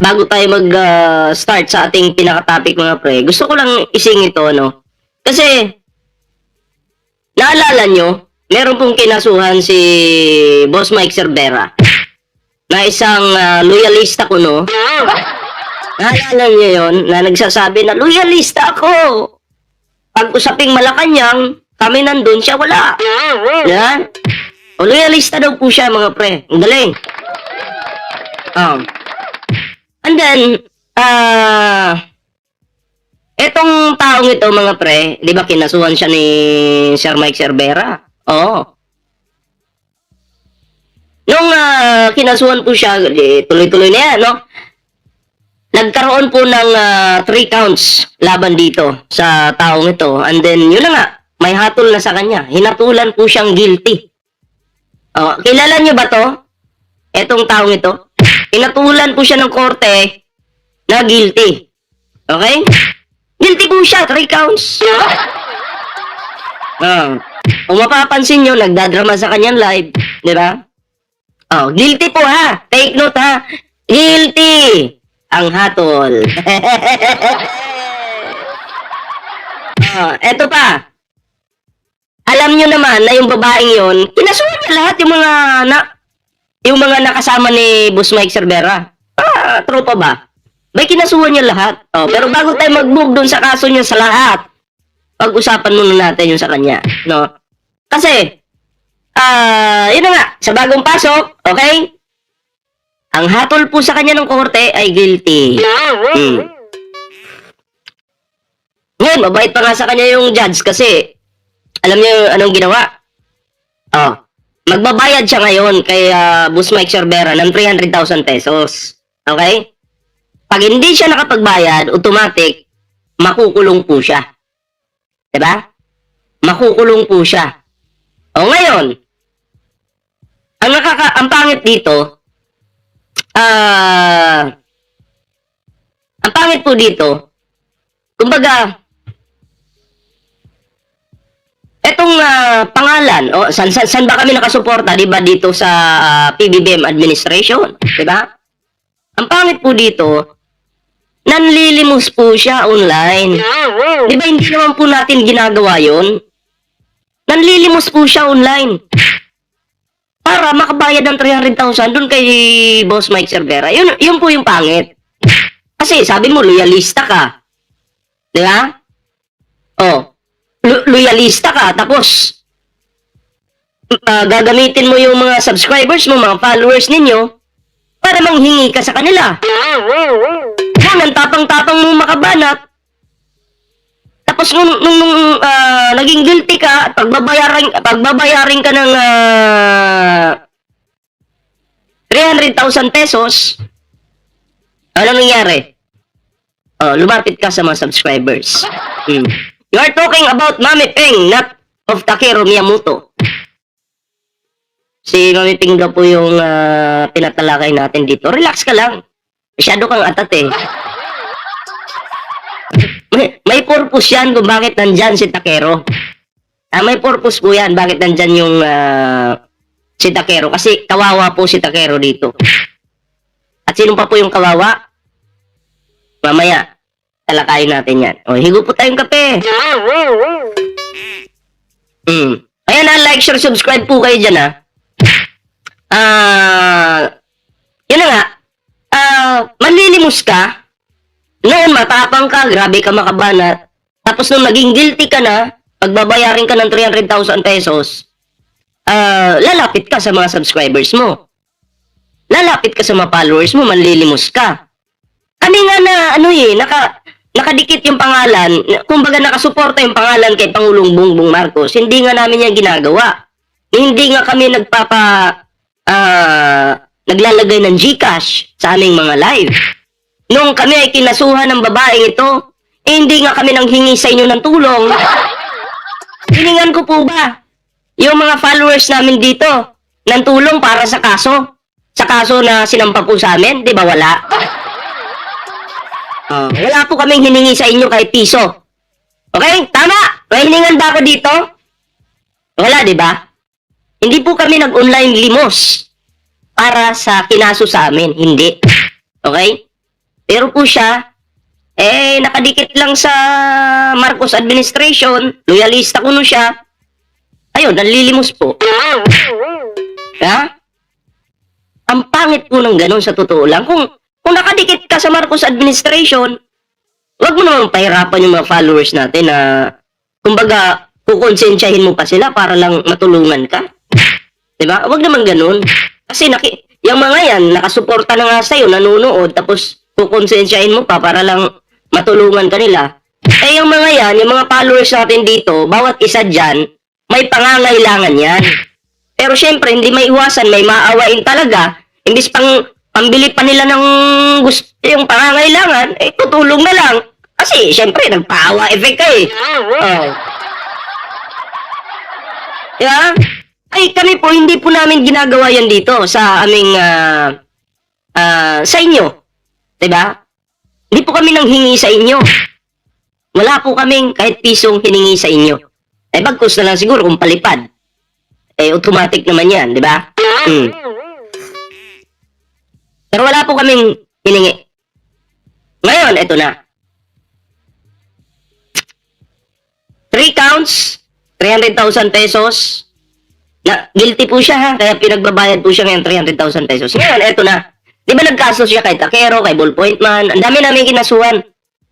bago tayo mag-start sa ating pinaka-topic mga pre, gusto ko lang ising ito, no? Kasi, naalala nyo, meron pong kinasuhan si Boss Mike Cervera na isang loyalista ko, no? Naalala nyo yun, na nagsasabi na, loyalista ako! Pag usaping Malacanang, kami nandun, siya wala. Yan. O, loyalista daw po siya, mga pre. Ang galing. And then, etong taong ito, mga pre, di ba kinasuhan siya ni Sir Mike Cervera? Oo. Nung kinasuhan po siya, tuloy-tuloy na yan, no? Nagkaroon po ng 3 counts laban dito sa taong ito. And then, yun na nga, may hatol na sa kanya. Hinatulan po siyang guilty. Kilala niyo ba to? Etong taong ito? Hinatulan po siya ng korte na guilty. Okay? Guilty po siya, 3 counts. Kung mapapansin nyo, nagdadrama sa kanyang live. Di ba? Guilty po ha. Take note ha. Guilty. Ang hatol. Eto pa. Alam nyo naman na yung babaeng yon, kinasuhan niya lahat yung mga nakasama ni Boss Mike Cervera. Tropa ba? May kinasuhan niya lahat. Pero bago tayo mag-move dun sa kaso niya sa lahat, pag-usapan muna natin yung sa kanya. No? Kasi, yun na nga, sa bagong pasok, okay? Ang hatol po sa kanya ng korte ay guilty. Ngayon, mabait pa nga sa kanya yung judge kasi alam niyo anong ginawa? Magbabayad siya ngayon kay Boss Mike Cervera ng 300,000 pesos. Okay? Pag hindi siya nakapagbayad, automatic, makukulong po siya. Diba? Makukulong po siya. Ngayon, ang pangit dito, ang pangit po dito, kumbaga, etong pangalan, saan ba kami nakasuporta, di ba, dito sa PBBM administration, di ba? Ang pangit po dito, nanlilimos po siya online. Di ba, hindi naman po natin ginagawa yon? Nanlilimos po siya online. Para makabayad ng 300,000 dun kay Boss Mike Cervera. Yun po yung pangit. Kasi sabi mo, loyalista ka. Di ba? Loyalista ka, tapos gagamitin mo yung mga subscribers mo, mga followers ninyo para manghingi ka sa kanila. Ang tapang-tapang mo makabanat, tapos nung naging guilty ka at pagbabayarin ka ng 300,000 pesos, ano nangyari? Lumapit ka sa mga subscribers. You are talking about Mami Peng, not of Takeru Miyamoto. Si Mami Peng daw po yung pinatalakay natin dito. Relax ka lang. Masyado kang atat eh. May purpose yan kung bakit nandyan si Takeru. May purpose po yan bakit nandyan yung si Takeru. Kasi kawawa po si Takeru dito. At sino pa po yung kawawa? Mamaya. Talakayin natin yan. Higo po tayong kape. Ayan na, like, share, subscribe po kayo dyan ha. Yun na nga. Manlilimos ka. Noon, matapang ka, grabe ka makabanat. Tapos nung naging guilty ka na, pagbabayarin ka ng 300,000 pesos, lalapit ka sa mga subscribers mo. Lalapit ka sa mga followers mo, manlilimos ka. Kami nga na, nakadikit yung pangalan, kumbaga nakasuporta yung pangalan kay Pangulong Bongbong Marcos, hindi nga namin yan ginagawa. Hindi nga kami naglalagay ng GCash sa aming mga live. Nung kami ay kinasuhan ng babaeng ito, hindi nga kami nanghingi sa inyo ng tulong. Hiningan ko po ba yung mga followers namin dito ng tulong para sa kaso? Sa kaso na sinampa po sa amin, di ba wala? Wala po kaming hiningi sa inyo kahit piso. Okay? Tama? May hiningan ba ako dito? Wala, di ba? Hindi po kami nag-online limos para sa kinaso sa amin. Hindi. Okay? Pero po siya, nakadikit lang sa Marcos administration, loyalista kuno siya. Ayun, nanlilimos po. Ha? Ang pangit po ng ganun sa totoo lang. Kung nakadikit ka sa Marcos administration, wag mo naman pahirapan yung mga followers natin na, kumbaga, kukonsensyahin mo pa sila para lang matulungan ka. Diba? Wag naman ganun. Kasi yung mga yan, nakasuporta na nga sa'yo, nanonood, tapos kukonsensyahin mo pa para lang matulungan ka nila. Yung mga yan, yung mga followers natin dito, bawat isa dyan, may pangangailangan yan. Pero syempre, hindi may iwasan, may maawain talaga. Imbis pambili pa nila ng gusto, yung pangangailangan, tutulong na lang. Kasi syempre, nagpaawa effect ka eh. Oh. Diba? Kami po, hindi po namin ginagawa yan dito sa aming, sa inyo. Diba? Hindi po kami nanghingi sa inyo. Wala po kaming kahit pisong hiningi sa inyo. Bagkus na lang siguro kung palipad. Automatic naman yan, di ba? Pero wala po kaming hiningi. Ngayon, eto na. 3 counts, 300,000 pesos. Guilty po siya ha, kaya pinagbabayad po siya ngayon 300,000 pesos. Ngayon, eto na. Di ba nagkaso siya kay Takero, kay Ballpoint Man? Ang dami namin kinasuhan.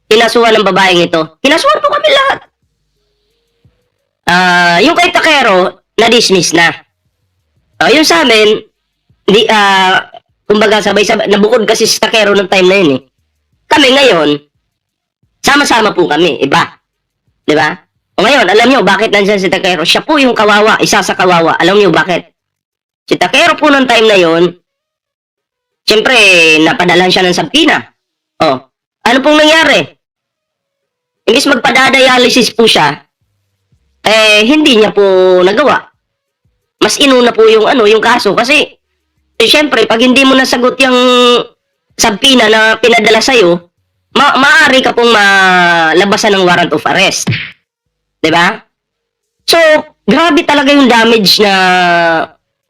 Kinasuhan ng babaeng ito. Kinasuhan po kami lahat. Yung kay Takero, na-dismiss na. Yung sa amin, kumbaga sabay-sabay, nabukod kasi si Takero ng time na yun eh. Kami ngayon, sama-sama po kami, iba. Di ba? O ngayon, alam nyo bakit nandiyan si Takero? Siya po yung kawawa, isa sa kawawa. Alam nyo bakit? Si Takero po ng time na yun, siyempre, napadalan siya ng sampina. Ano pong nangyari? Imbis magpadadialysis po siya, hindi niya po nagawa. Mas inuna po yung yung kaso kasi siyempre pag hindi mo nasagot yung sampina na pinadala sa iyo, maaari ka pong malabasan ng warrant of arrest. 'Di ba? So, grabe talaga yung damage na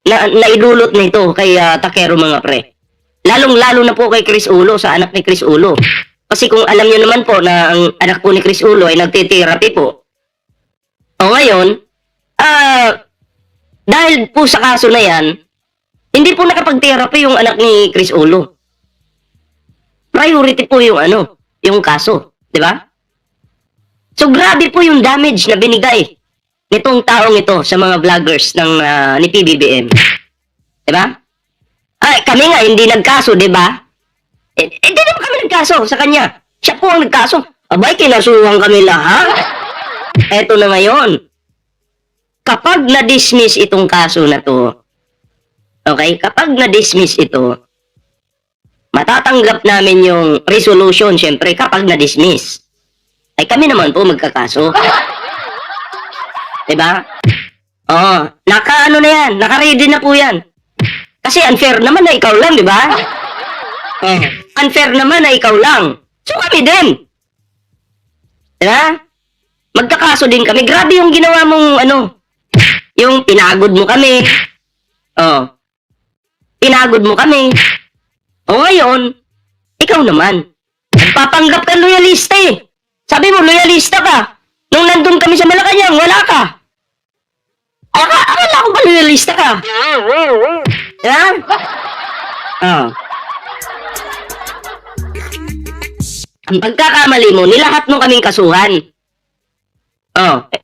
naidulot nito kay Takero mga pre. Lalong-lalo na po kay Chris Ulo, sa anak ni Chris Ulo. Kasi kung alam niyo naman po na ang anak po ni Chris Ulo ay nagte-therapy po. O ngayon, dahil po sa kaso na yan, hindi po nakapag-therapy yung anak ni Chris Ulo. Priority po yung yung kaso. Di ba? So, grabe po yung damage na binigay nitong taong ito sa mga vloggers ni PBBM. Di ba? Kami nga, hindi nagkaso, di ba? Hindi naman kami nagkaso sa kanya. Siya po ang nagkaso. Abay, kinasuhan kami lahat. Eto na ngayon. Kapag na-dismiss itong kaso na to, okay? Kapag na-dismiss ito, matatanggap namin yung resolution, syempre, kapag na-dismiss. Kami naman po magkakaso. Diba? Naka-ano na yan, naka-ready na po yan. Kasi unfair naman na ikaw lang, di ba? Unfair naman na ikaw lang. So kami din. Diba? Magkakaso din kami. Grabe yung ginawa mong yung pinagod mo kami. Pinagod mo kami. O ngayon, ikaw naman. Nagpapanggap ka loyalista eh. Sabi mo, loyalista ka. Nung nandun kami sa Malacanang, wala ka. Akala ko ba loyalista ka? Yan? Ang pagkakamali mo, nilahat mo kaming kasuhan.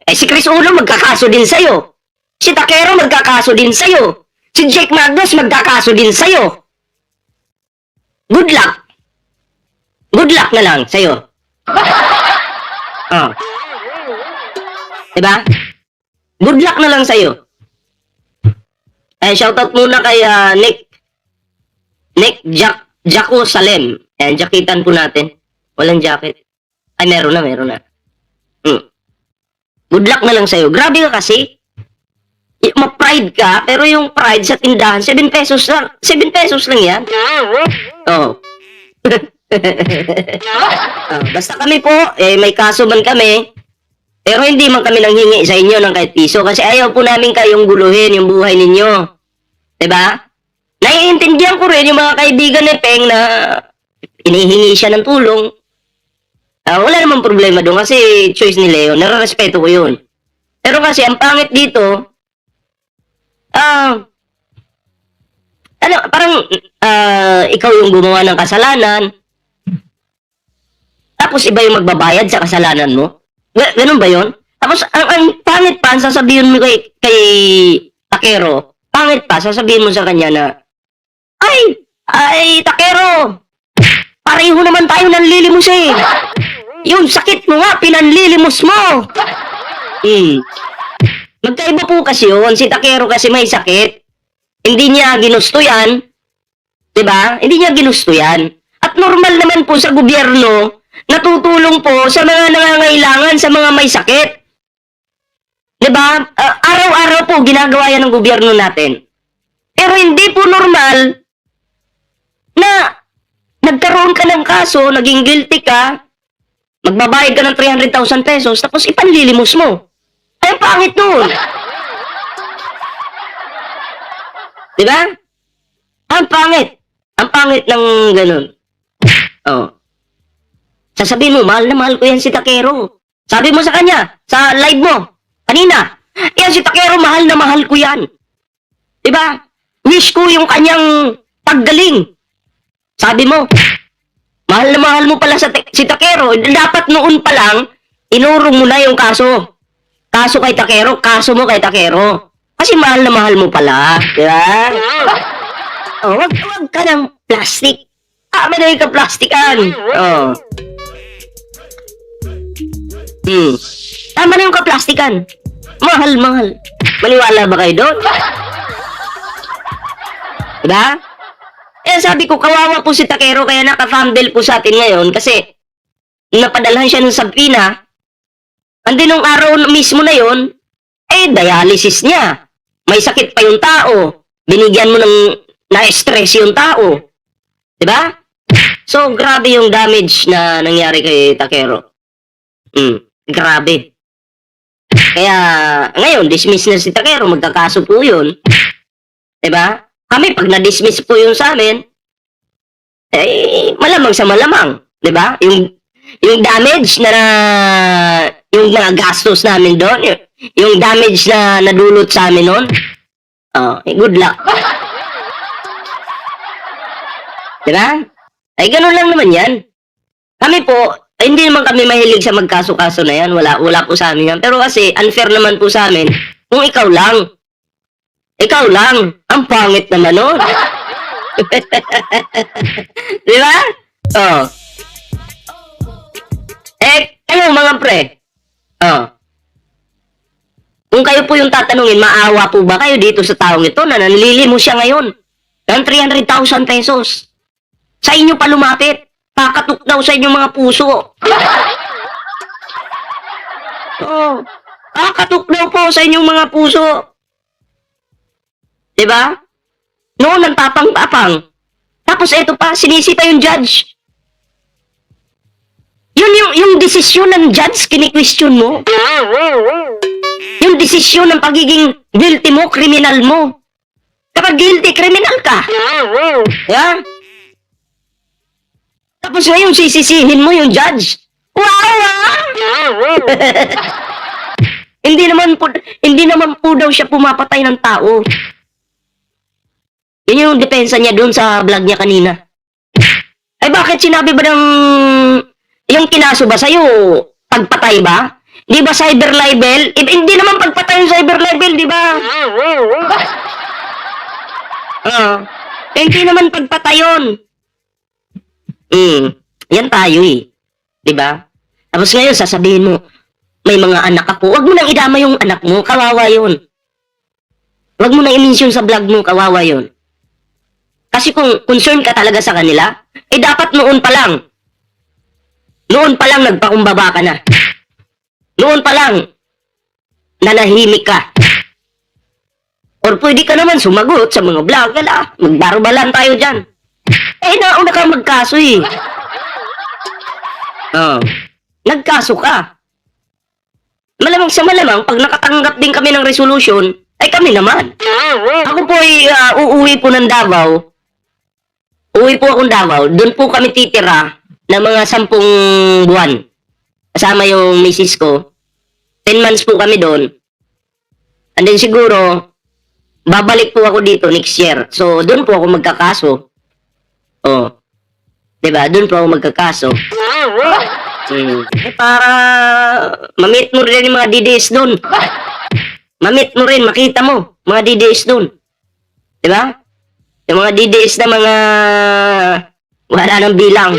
Si Chris Ulo magkakaso din sa'yo. Si Takero magkakaso din sa'yo. Si Jake Magnus magkakaso din sa'yo. Good luck. Good luck na lang sa'yo. Diba? Good luck na lang sa'yo. Shoutout muna kay Nick Jaco Salem. Jacketan po natin. Walang jacket. Meron na. Good luck na lang sa'yo. Grabe ka kasi. Ma-pride ka, pero yung pride sa tindahan, 7 pesos lang. 7 pesos lang yan. Basta kami po, may kaso man kami, pero hindi man kami nanghingi sa inyo ng kahit piso kasi ayaw po namin kayong guluhin yung buhay ninyo. Diba? Naiintindihan ko rin yung mga kaibigan ni Peng na inihingi siya ng tulong, wala namang problema doon kasi choice nila yun. Nararespeto ko yun. Pero kasi ang pangit dito, parang ikaw yung gumawa ng kasalanan, tapos iba yung magbabayad sa kasalanan mo. Ganun ba yun? Tapos ang pangit pa, ang sasabihin mo kay Takero, pangit pa, sasabihin mo sa kanya na, ay, Takero, pareho naman tayo nanlilimos eh. Yung sakit mo nga, pinanlilimos mo. Magkaiba po kasi yun. Si Takero kasi may sakit. Hindi niya ginusto yan. Diba? Hindi niya ginusto yan. At normal naman po sa gobyerno, natutulong po sa mga nangangailangan, sa mga may sakit. Diba? Araw-araw po ginagawa yan ng gobyerno natin. Pero hindi po normal na nagkaroon ka ng kaso, naging guilty ka, magbabayad ka ng 300,000 pesos, tapos ipanlilimos mo. Ay, ang pangit nun. Diba? Ang pangit. Ang pangit ng ganun. Sasabihin mo, mahal na mahal ko yan si Takero. Sabi mo sa kanya, sa live mo, kanina, yan si Takero, mahal na mahal ko yan. Diba? Wish ko yung kanyang paggaling. Sabi mo, mahal na mahal mo pala si Takero. Dapat noon pa lang, inurong mo na yung kaso. Kaso kay Takero, kaso mo kay Takero. Kasi mahal na mahal mo pala. Diba? Wag ka ng plastic. Madali ka plastikan. Tama na yung kaplastikan. Mahal. Maniwala ba kayo doon? Diba? Sabi ko, kawawa po si Takero, kaya naka-thumbnail po sa atin ngayon kasi napadalhan siya ng sabina. Andi nung araw mismo na yon, dialysis niya. May sakit pa yung tao. Binigyan mo ng na-stress yung tao. Diba? So, grabe yung damage na nangyari kay Takero. Grabe. Kaya, ngayon, dismiss na si Takero. Magkakaso po yun. Diba? Kami, pag na-dismiss po yun sa amin, malamang sa malamang. Diba? Yung damage na yung mga gastos namin doon, yung damage na nadulot sa amin noon, good luck. Diba? Ay, ganun lang naman yan. Kami po, hindi naman kami mahilig sa magkaso-kaso na yan. Wala po sa amin yan. Pero kasi, unfair naman po sa amin, kung ikaw lang. Ikaw lang. Ang pangit naman nun. Diba? Kayo mga pre. Kung kayo po yung tatanungin, maawa po ba kayo dito sa taong ito na nanlili mo siya ngayon ng 300,000 pesos? Sa inyo pa lumapit. Kakatok daw sa inyong mga puso. Kakatok daw po sa inyong mga puso. Diba? Noon, ang tapang-tapang. Tapos ito pa, sinisita yung judge. Yung desisyon ng judge, kini-question mo. Yung desisyon ng pagiging guilty mo, kriminal mo. Kapag guilty, kriminal ka. Yeah? Tapos ngayon, sisisihin mo yung judge. Wow! Hindi naman po daw siya pumapatay ng tao. Yun yung depensa niya doon sa vlog niya kanina. Ay bakit sinabi ba ng yung kinaso ba sa'yo, pagpatay ba? Di ba cyber libel? Hindi naman pagpatay yung cyber libel, di ba? Hindi naman pagpatay yun. Yan tayo eh. Di ba? Tapos ngayon, sasabihin mo, may mga anak ako. Huwag mo nang idama yung anak mo, kawawa yun. Huwag mo nang i-mention sa vlog mo, kawawa yun. Kasi kung concerned ka talaga sa kanila, dapat noon pa lang nagpakumbaba ka na. Noon pa lang, nanahimik ka. Or pwede ka naman sumagot sa mga vlog, magbarubalan tayo dyan. Nauna kang magkaso eh. Nagkaso ka. Malamang sa malamang, pag nakatanggap din kami ng resolution, ay kami naman. Ako po ay uuwi po ng Davao. uwi po akong Davao, doon po kami titira ng mga 10 buwan. Kasama yung misis ko. 10 months po kami doon. And then siguro, babalik po ako dito next year. So, doon po ako magkakaso. Oh. Diba? Doon po ako magkakaso. Para ma-meet mo rin yung mga DDS doon. Ma-meet mo rin, makita mo, mga DDS doon. Diba? Yung mga DDS na mga wala nang bilang.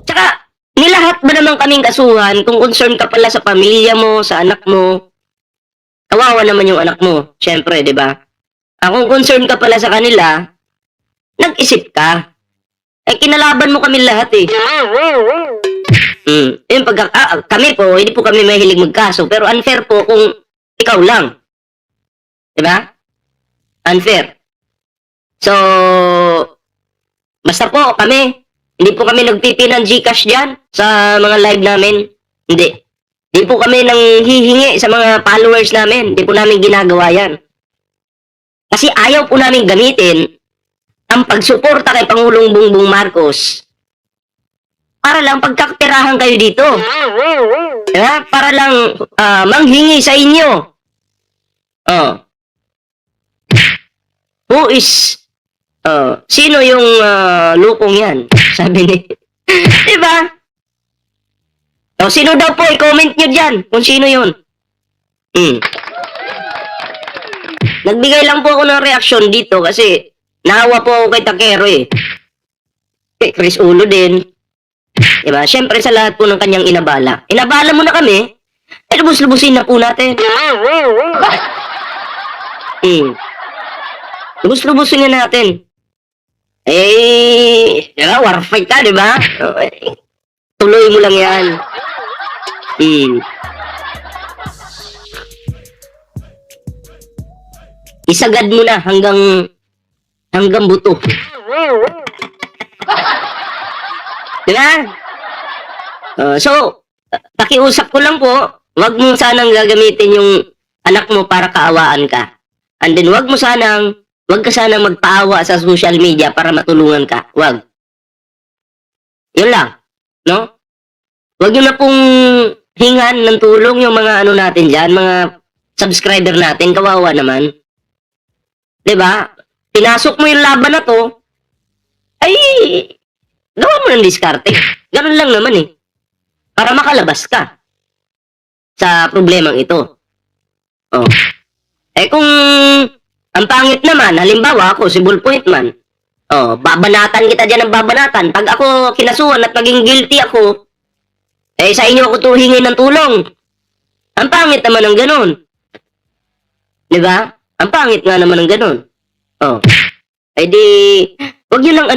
Tsaka, nilahat ba naman kaming kasuhan kung concern ka pala sa pamilya mo, sa anak mo? Kawawa naman yung anak mo, syempre, di ba? Kung concern ka pala sa kanila, nag-isip ka. Kinalaban mo kami lahat eh. Yung kami po, hindi po kami mahilig magkaso, pero unfair po kung ikaw lang. Di ba? Unfair. So, basta po kami, hindi po kami nagpipi ng Gcash dyan sa mga live namin. Hindi. Hindi po kami nang hihingi sa mga followers namin. Hindi po namin ginagawa yan. Kasi ayaw po namin gamitin ang pagsuporta kay Pangulong Bongbong Marcos para lang pagkakapirahan kayo dito. Diba? Para lang manghingi sa inyo. Who is sino yung lupong yan? Sabi ni diba? Sino daw po? I-comment nyo dyan kung sino yun. Nagbigay lang po ako ng reaksyon dito kasi nahawa po ako kay Takero eh. Kay Chris Ulo din. Diba? Siyempre sa lahat po ng kanyang inabala. Inabala mo na kami, lubos-lubusin na po natin. Lubos-lubusin na natin. Diba? War fight ka, diba? Tuloy mo lang yan. Isagad mo na hanggang buto. Diba? So, pakiusap ko lang po, wag mo sanang gagamitin yung anak mo para kaawaan ka. And then wag ka sanang magpaawa sa social media para matulungan ka. Wag. Yun lang. No? Wag nyo na pong hingan ng tulong yung mga ano natin dyan, mga subscriber natin, kawawa naman. Diba? Pinasok mo yung laban na to, ay, gawa mo ng diskarte. Ganun lang naman eh. Para makalabas ka sa problemang ito. Kung ang pangit naman, halimbawa ako, si Bullpoint man, babanatan kita dyan ng babanatan. Pag ako kinasuhan at naging guilty ako, sa inyo ako tuhingin ng tulong. Ang pangit naman ng ganun. Diba? Ang pangit nga naman ng ganun. Wag nyo lang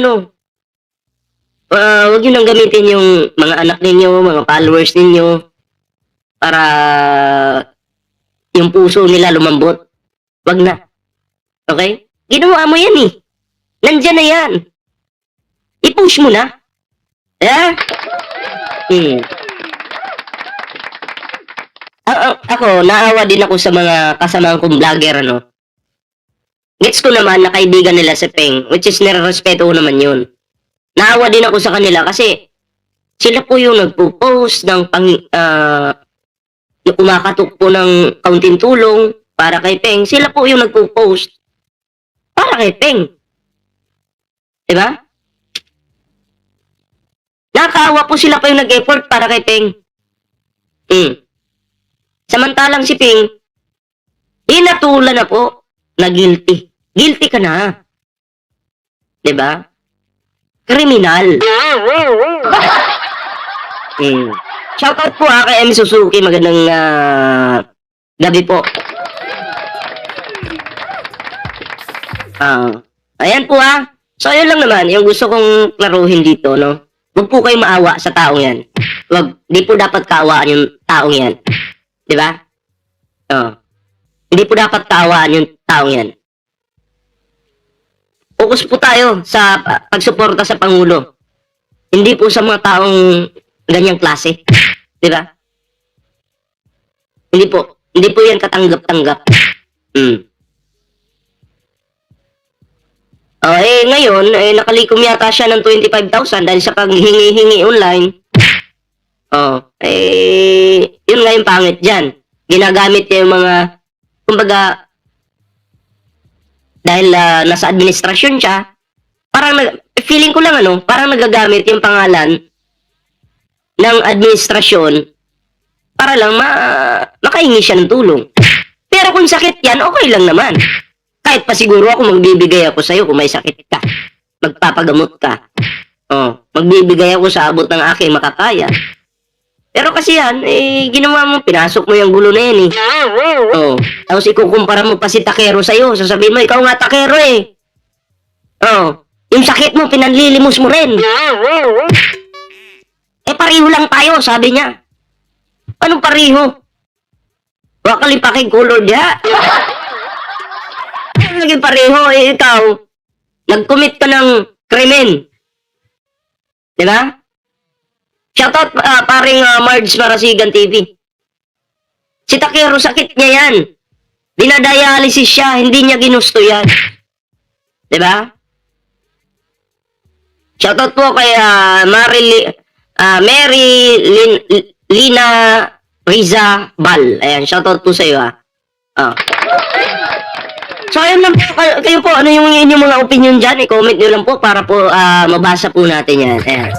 wag nyo lang gamitin yung mga anak ninyo, mga followers ninyo, para yung puso nila lumambot. Wag na. Okay? Ginawa mo yan eh. Nandyan na yan. I-push mo na. Ako, naawa din ako sa mga kasamahan kong vlogger, ano. Gets ko naman na kaibigan nila si Peng, which is nire-respeto ko naman yun. Naawa din ako sa kanila kasi sila po yung nagpo-post ng yung kumakatok po ng kaunting tulong para kay Peng. Sila po yung nagpo-post para kay Peng. Diba? Nakakaawa po sila pa yung nag-effort para kay Peng. Samantalang si Peng, hinatulan na po na guilty. Guilty ka na. Diba? Kriminal. Shoutout po kay M. Suzuki. Magandang gabi po. Ayan po So, ayun lang naman. Yung gusto kong klaruhin dito, no? Huwag po kayo maawa sa taong yan. Di po dapat kaawaan yung taong yan. Diba? Hindi po dapat kaawaan yung taong yan. Focus po tayo sa pagsuporta sa Pangulo. Hindi po sa mga taong ganyang klase. Diba? Hindi po yan katanggap-tanggap. Ngayon, nakalikom yata siya ng 25,000 dahil sa paghingi-hingi online. Yun nga yung pangit dyan. Ginagamit niya yung mga, kumbaga, dahil nasa administrasyon siya, parang, feeling ko lang parang nagagamit yung pangalan ng administrasyon para lang makahingi siya ng tulong. Pero kung sakit yan, okay lang naman. Kahit pa siguro ako magbibigay ako sa'yo kung may sakit ka. Magpapagamot ka. Magbibigay ako sa abot ng aking makakaya. Pero kasi yan, ginawa mo, pinasok mo yung gulo na yan tapos ikukumpara mo pa si Takero sa'yo. Sasabihin mo, ikaw nga Takero yung sakit mo, pinanlilimos mo rin. Pareho lang tayo, sabi niya. Anong pareho? Wakalipaking color diya. Naging pareho, ikaw, nag-commit ka ng krimen. Diba? Shoutout paring Marge Marasigan TV. Si Takero, sakit niya yan. Dinadialysis siya, hindi niya ginusto yan. Diba? Shoutout po kay Mary Lina Riza Bal. Ayan, shoutout po sa iyo So, ayun lang po. Kayo po, ano yung inyong mga opinion dyan? I-comment nyo lang po para po mabasa po natin yan. Ayan.